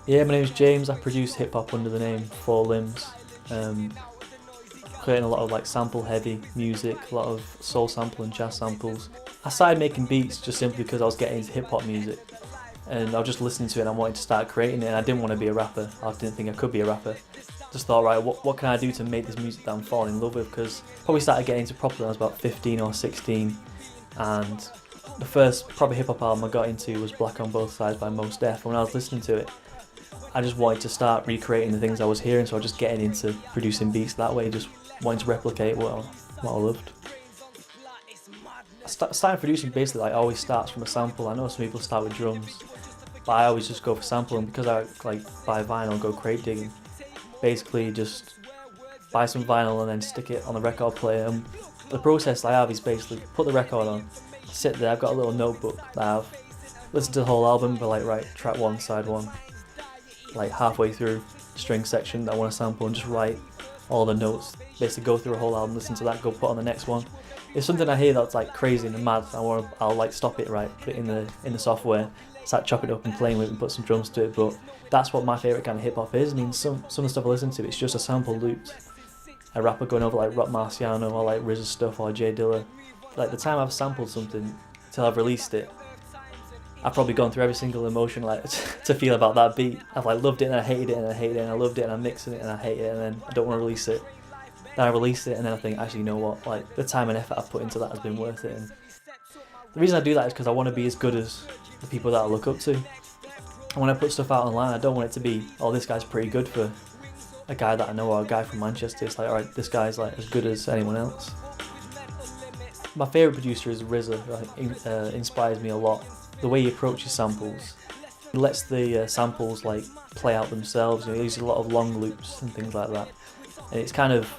Yeah, my name's James. I produce hip hop under the name Four Limbs. Creating a lot of like sample heavy music, a lot of soul sample and jazz samples. I started making beats just simply because I was getting into hip hop music, and I was just listening to it and I wanted to start creating it, and I didn't want to be a rapper. I didn't think I could be a rapper. Just thought, right, what can I do to make this music that I'm falling in love with? Because probably started getting into properly when I was about 15 or 16, and the first proper hip hop album I got into was Black on Both Sides by Mos Def. And when I was listening to it, I just wanted to start recreating the things I was hearing, so I was just getting into producing beats that way, just wanting to replicate what I loved. Starting producing basically like always starts from a sample. I know some people start with drums, but I always just go for sampling because I like buy vinyl, go crate digging. Basically just buy some vinyl and then stick it on the record player. And the process I have is basically put the record on, sit there, I've got a little notebook that I've listened to the whole album, but like right, track 1, side 1, like halfway through string section that I want to sample, and just write all the notes. Basically go through a whole album, listen to that, go put on the next one. If something I hear that's like crazy and mad, I'll like stop it, right, put it in the software, start chopping it up and playing with it and put some drums to it. But that's what my favourite kind of hip hop is. I mean, some of the stuff I listen to, it's just a sample looped. A rapper going over like Rock Marciano or like RZA stuff or J Dilla. Like the time I've sampled something till I've released it, I've probably gone through every single emotion like to feel about that beat. I've like loved it and I hated it and I hated it and I loved it and I'm mixing it and I hate it and then I don't want to release it. Then I release it and then I think, actually, you know what, like the time and effort I've put into that has been worth it. And the reason I do that is because I want to be as good as the people that I look up to. And when I put stuff out online, I don't want it to be, oh, this guy's pretty good for a guy that I know or a guy from Manchester. It's like, alright, this guy's like as good as anyone else. My favourite producer is RZA. Like, inspires me a lot. The way he approaches samples, he lets the samples like play out themselves. You know, he uses a lot of long loops and things like that, and it's kind of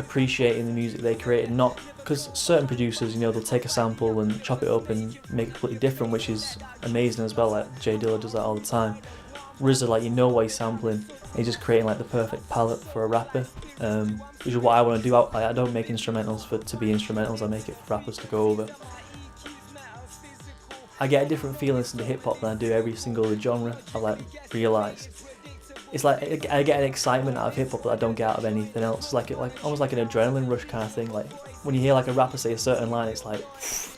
appreciating the music they created. Not because certain producers, you know, they'll take a sample and chop it up and make it completely different, which is amazing as well. Like J Dilla does that all the time. RZA, like, you know what he's sampling. He's just creating like the perfect palette for a rapper, which is what I want to do. I don't make instrumentals to be instrumentals. I make it for rappers to go over. I get a different feeling to hip hop than I do every single genre. I like realised. It's like I get an excitement out of hip hop that I don't get out of anything else. It's like almost like an adrenaline rush kind of thing. Like when you hear like a rapper say a certain line, it's like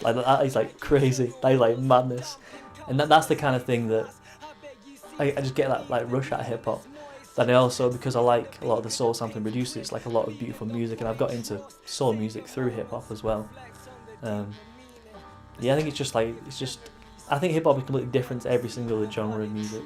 that is like crazy. That is like madness, and that's the kind of thing that I just get that like rush out of hip hop. Then I also, because I like a lot of the soul sampling producers, it's like a lot of beautiful music, and I've got into soul music through hip hop as well. Yeah, I think I think hip hop is completely different to every single genre of music.